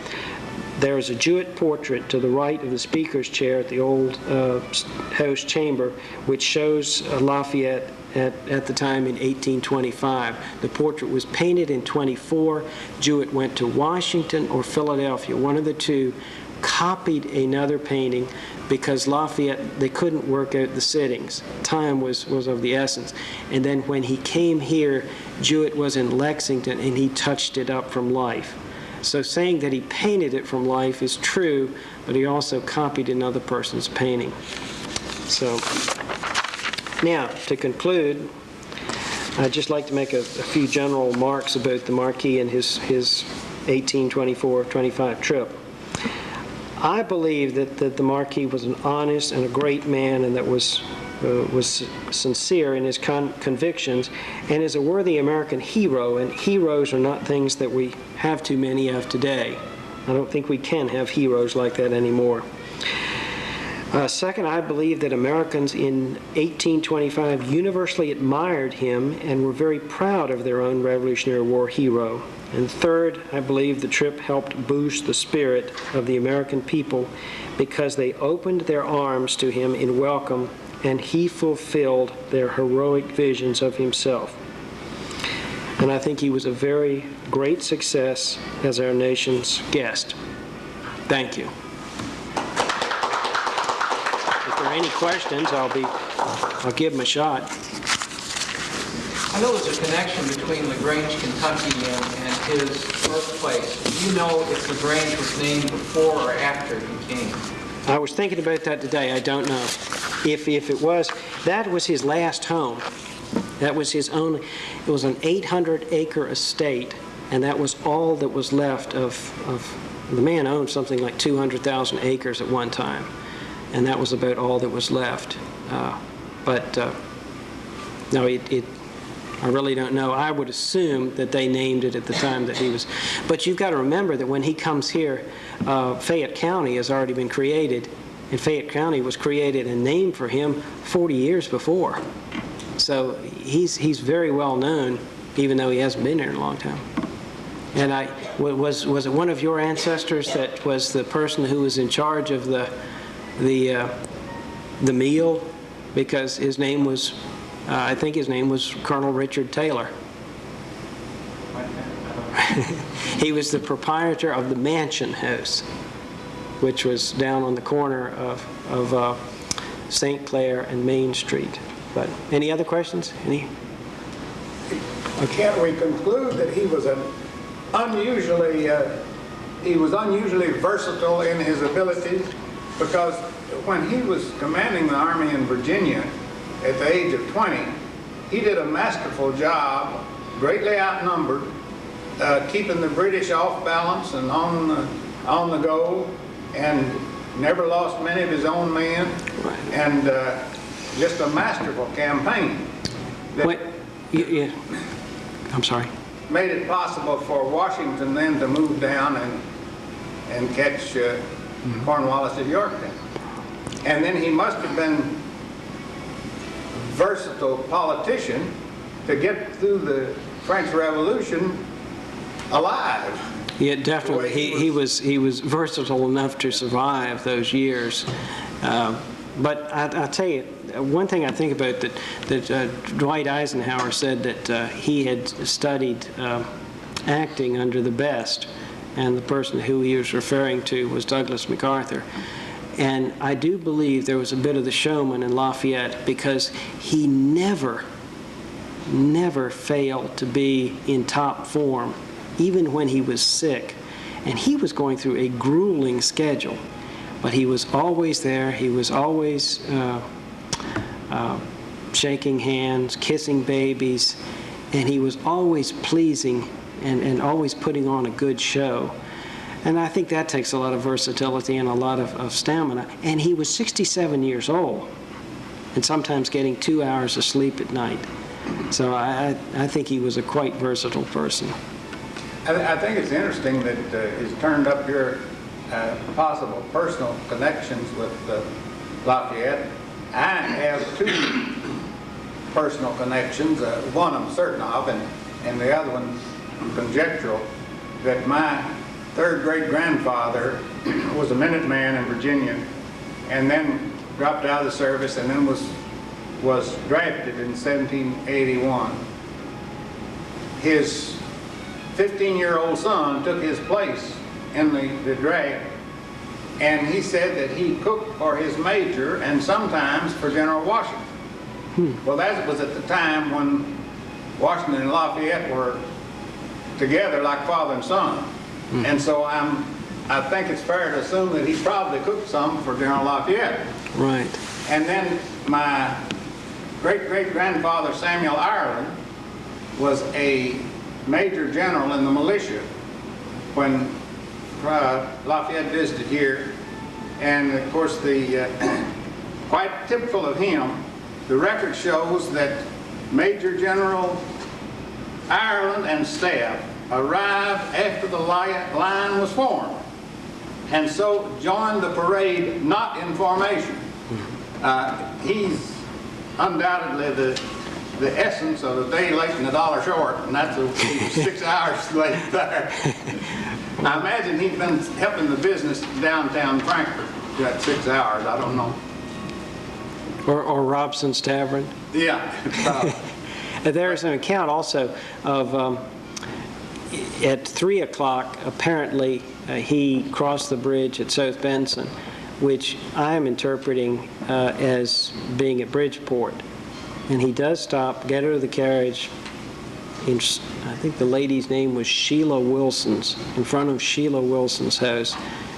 S1: there is a Jewett portrait to the right of the speaker's chair at the old House chamber, which shows Lafayette at the time in 1825. The portrait was painted in 24. Jewett went to Washington or Philadelphia, one of the two, copied another painting because Lafayette, they couldn't work out the sittings. Time was of the essence. And then when he came here, Jewett was in Lexington and he touched it up from life. So saying that he painted it from life is true, but he also copied another person's painting. So now, to conclude, I'd just like to make a few general remarks about the Marquis and his 1824-25 trip. I believe that the Marquis was an honest and a great man, and that was sincere in his convictions, and is a worthy American hero. And heroes are not things that we have too many of today. I don't think we can have heroes like that anymore. Second, I believe that Americans in 1825 universally admired him and were very proud of their own Revolutionary War hero. And third, I believe the trip helped boost the spirit of the American people because they opened their arms to him in welcome, and he fulfilled their heroic visions of himself. And I think he was a very great success as our nation's guest. Thank you. If there are any questions, I'll give them a shot.
S2: I know there's a connection between LaGrange, Kentucky and his birthplace. Do you know if LaGrange was named before or after he came?
S1: I was thinking about that today. I don't know. If it was, that was his last home. That was his only, it was an 800-acre estate, and that was all that was left of the man owned something like 200,000 acres at one time, and that was about all that was left. No, I really don't know. I would assume that they named it at the time that he was. But you've got to remember that when he comes here, Fayette County has already been created, and Fayette County was created and named for him 40 years before. So he's very well known, even though he hasn't been here in a long time. And was it one of your ancestors that was the person who was in charge of the meal? Because his name was. I think his name was Colonel Richard Taylor. He was the proprietor of the Mansion House, which was down on the corner of St. Clair and Main Street. But any other questions? Any?
S3: Can't we conclude that he was unusually versatile in his abilities? Because when he was commanding the army in Virginia, at the age of 20, he did a masterful job, greatly outnumbered, keeping the British off balance and on the go, and never lost many of his own men, and just a masterful campaign.
S1: I'm sorry.
S3: Made it possible for Washington then to move down and catch Cornwallis at Yorktown. And then he must have been versatile politician to get through the French Revolution alive.
S1: Yeah, definitely. He was versatile enough to survive those years. But I'll tell you, one thing I think about that Dwight Eisenhower said that he had studied acting under the best, and the person who he was referring to was Douglas MacArthur. And I do believe there was a bit of the showman in Lafayette, because he never failed to be in top form, even when he was sick. And he was going through a grueling schedule, but he was always there. He was always shaking hands, kissing babies, and he was always pleasing and always putting on a good show. And I think that takes a lot of versatility and a lot of stamina. And he was 67 years old and sometimes getting 2 hours of sleep at night. So I think he was a quite versatile person.
S3: I think it's interesting that he's turned up your possible personal connections with Lafayette. I have two personal connections, one I'm certain of, and the other one conjectural, that my third great-grandfather was a Minuteman in Virginia, and then dropped out of the service, and then was drafted in 1781. His 15-year-old son took his place in the draft, and he said that he cooked for his major and sometimes for General Washington. Well, that was at the time when Washington and Lafayette were together like father and son. And so I think it's fair to assume that he probably cooked some for General Lafayette.
S1: Right.
S3: And then my great-great-grandfather Samuel Ireland was a major general in the militia when Lafayette visited here. And of course, quite typical of him, the record shows that Major General Ireland and staff arrived after the line was formed, and so joined the parade not in formation. He's undoubtedly the essence of a day late and a dollar short, and that's 6 hours late there. I imagine he's been helping the business downtown Frankfort that 6 hours. I don't know.
S1: Or Robson's Tavern.
S3: Yeah.
S1: There's an account also of at 3 o'clock, apparently he crossed the bridge at South Benson, which I am interpreting as being at Bridgeport. And he does stop, get out of the carriage. I think the lady's name was Sheila Wilson's, in front of Sheila Wilson's house,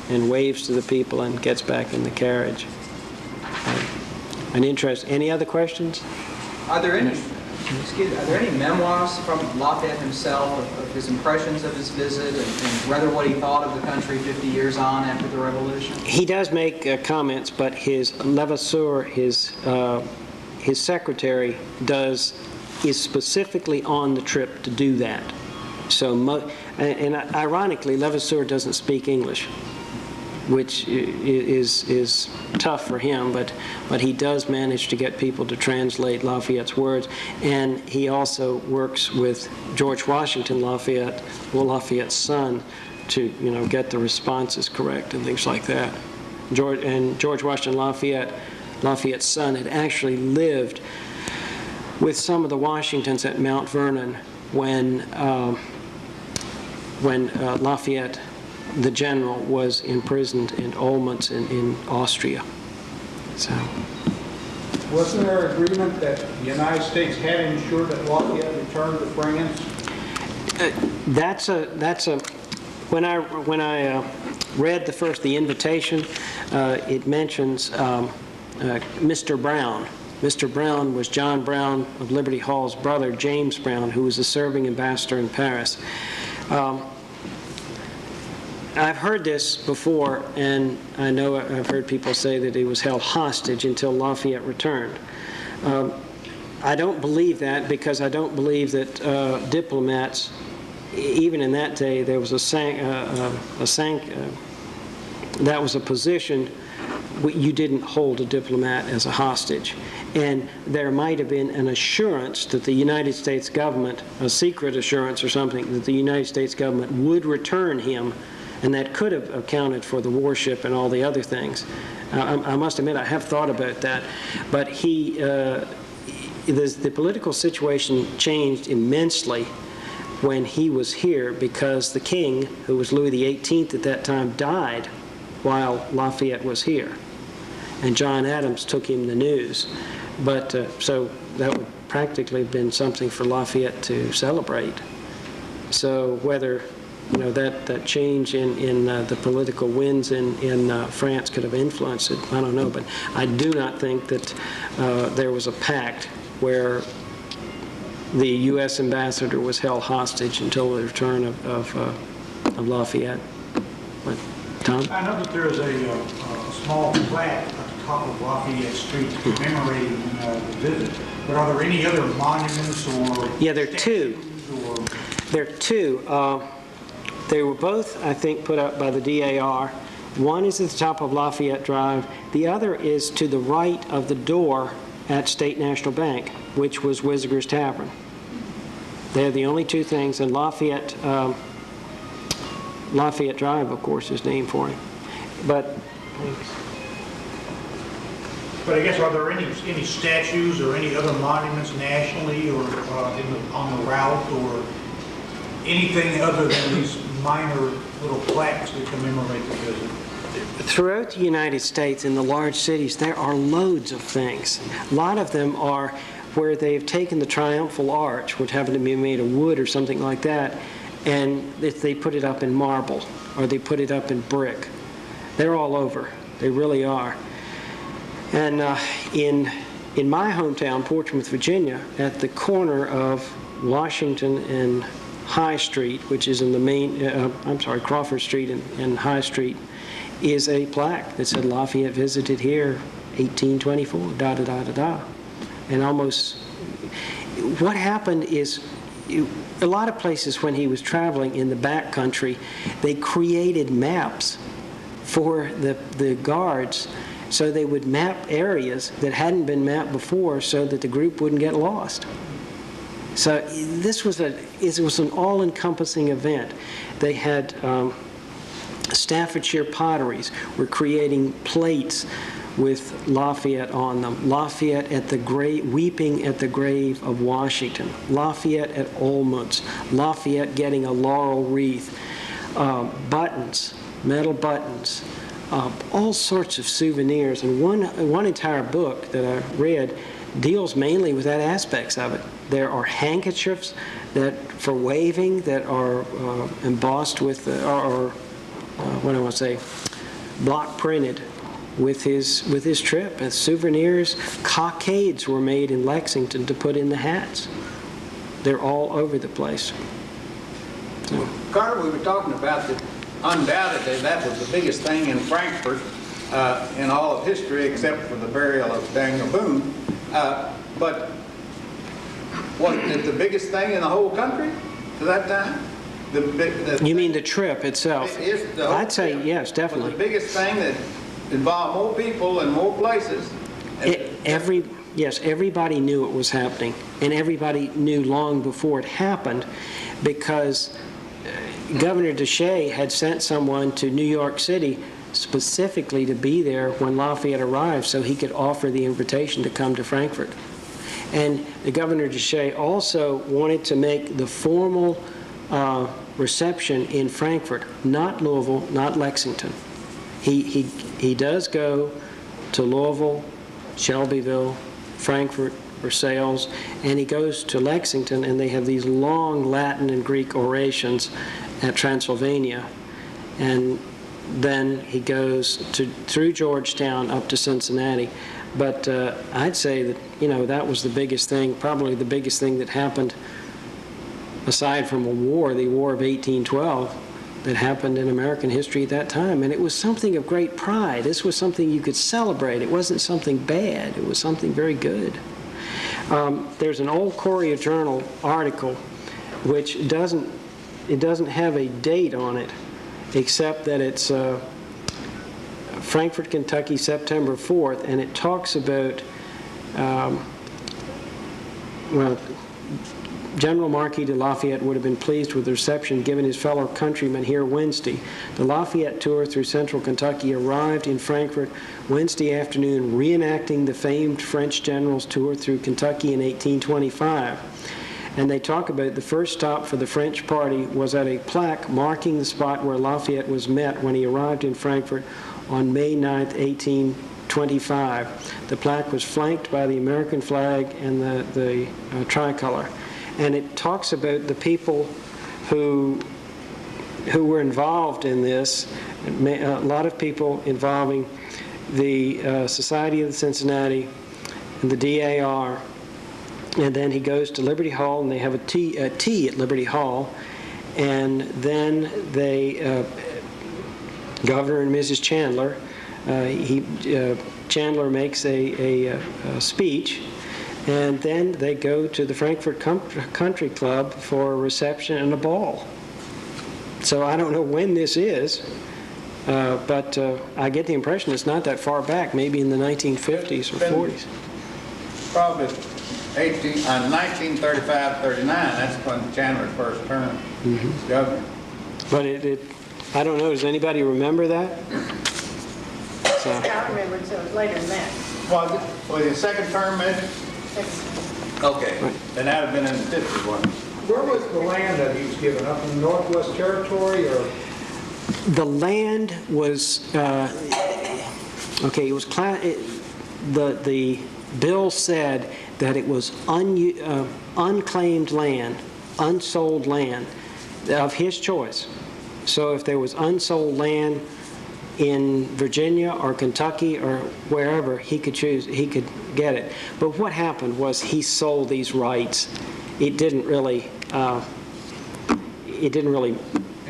S1: and waves to the people and gets back in the carriage. An interest. Any other questions?
S4: Are there any memoirs from Lafayette himself of his impressions of his visit and rather what he thought of the country 50 years on after the Revolution?
S1: He does make comments, but his Levasseur, his secretary, is specifically on the trip to do that. So, and ironically, Levasseur doesn't speak English, which is tough for him, but he does manage to get people to translate Lafayette's words. And he also works with George Washington Lafayette, Lafayette's son, to get the responses correct and things like that. George Washington Lafayette's son, had actually lived with some of the Washingtons at Mount Vernon when Lafayette, the general, was imprisoned in Olmütz in Austria. So,
S5: wasn't there an agreement that the United States had ensured that Lafayette returned to France? When I read the invitation, it mentions Mr. Brown. Mr. Brown was John Brown of Liberty Hall's brother, James Brown, who was a serving ambassador in Paris. I've heard this before, and I know I've heard people say that he was held hostage until Lafayette returned. I don't believe that, because I don't believe that diplomats, even in that day, there was that was a position. You didn't hold a diplomat as a hostage. And there might have been an assurance that the United States government, a secret assurance or something, that the United States government would return him, and that could have accounted for the warship and all the other things. I must admit, I have thought about that. But the political situation changed immensely when he was here, because the king, who was Louis XVIII at that time, died while Lafayette was here. and John Adams took him the news. But so that would practically have been something for Lafayette to celebrate. So whether that change in the political winds in France could have influenced it, I don't know. But I do not think that there was a pact where the U.S. ambassador was held hostage until the return of Lafayette. But, Tom?
S6: I know that there is a small plaque at the top of Lafayette Street commemorating the visit, but are there any other monuments or
S5: Yeah, there are two.
S6: Or
S5: There are two. They were both, I think, put up by the DAR. One is at the top of Lafayette Drive. The other is to the right of the door at State National Bank, which was Whizziger's Tavern. They're the only two things, and Lafayette Drive, of course, is named for him. But
S6: I guess, are there any statues or any other monuments nationally or on the route, or anything other than these minor little plaques that commemorate the visit?
S5: throughout the United States, in the large cities, there are loads of things. A lot of them are where they've taken the triumphal arch, which happened to be made of wood or something like that, and they put it up in marble, or they put it up in brick. They're all over. They really are. And in my hometown, Portsmouth, Virginia, at the corner of Washington and High Street, which is in the main, Crawford Street and High Street, is a plaque that said Lafayette visited here 1824, da-da-da-da-da. And almost, what happened is, a lot of places when he was traveling in the back country, they created maps for the guards, so they would map areas that hadn't been mapped before so that the group wouldn't get lost. So it was an all-encompassing event. They had Staffordshire potteries were creating plates with Lafayette on them. Lafayette at the grave, weeping at the grave of Washington. Lafayette at Olmutz. Lafayette getting a laurel wreath. Buttons, metal buttons, all sorts of souvenirs. And one entire book that I read deals mainly with that aspects of it. There are handkerchiefs that for waving that are embossed with, block printed with his trip as souvenirs. Cockades were made in Lexington to put in the hats. They're all over the place. So.
S3: Carter, we were talking about that undoubtedly that was the biggest thing in Frankfort in all of history except for the burial of Daniel Boone. But was it the biggest thing in the whole country to that time?
S5: You mean the trip itself? I'd say yes, definitely.
S3: Was the biggest thing that involved more people and more places.
S5: Yes, everybody knew it was happening, and everybody knew long before it happened, because Governor Deshay had sent someone to New York City specifically to be there when Lafayette arrived so he could offer the invitation to come to Frankfort. And the Governor Deshay also wanted to make the formal reception in Frankfort, not Louisville, not Lexington. He does go to Louisville, Shelbyville, Frankfort, Versailles, and he goes to Lexington, and they have these long Latin and Greek orations at Transylvania. And then he goes through Georgetown up to Cincinnati. But I'd say that, that was the biggest thing, probably the biggest thing that happened aside from a war, the War of 1812, that happened in American history at that time. And it was something of great pride. This was something you could celebrate. It wasn't something bad. It was something very good. There's an old Courier Journal article which doesn't have a date on it, except that it's Frankfort, Kentucky, September 4th, and it talks about, General Marquis de Lafayette would have been pleased with the reception given his fellow countrymen here Wednesday. The Lafayette tour through central Kentucky arrived in Frankfort Wednesday afternoon, reenacting the famed French general's tour through Kentucky in 1825. And they talk about the first stop for the French party was at a plaque marking the spot where Lafayette was met when he arrived in Frankfort on May 9th, 25. The plaque was flanked by the American flag and the tricolor. And it talks about the people who were involved in this, a lot of people involving the Society of the Cincinnati and the DAR. And then he goes to Liberty Hall, and they have a tea at Liberty Hall. And then they, Governor and Mrs. Chandler, Chandler makes a speech, and then they go to the Frankfort Country Club for a reception and a ball. So I don't know when this is, but I get the impression it's not that far back, maybe in the 1950s or 40s.
S3: Probably 1935-39, that's when Chandler's first term as governor.
S5: But I don't know, does anybody remember that? So,
S7: I remember it, so it was later than that.
S3: Was it second term, maybe? Okay, then that would have been in the 50s, wasn't it?
S6: Where was the land that he was given, up in the Northwest Territory, or?
S5: the land was, okay, it was, the bill said that it was unclaimed land, unsold land of his choice. So if there was unsold land in Virginia or Kentucky or wherever, he could choose, he could get it. But what happened was he sold these rights. It didn't really,
S6: In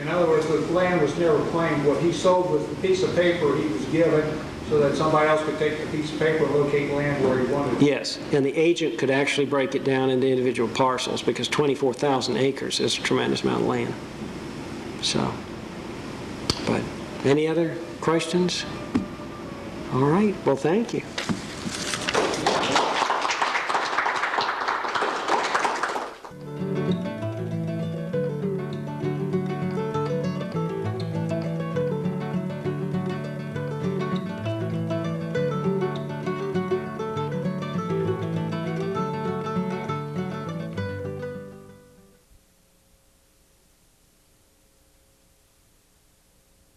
S6: other words, the land was never claimed. What he sold was the piece of paper he was given so that somebody else could take the piece of paper and locate land where he wanted it.
S5: yes, and the agent could actually break it down into individual parcels because 24,000 acres is a tremendous amount of land. So, but any other questions? All right, well, thank you.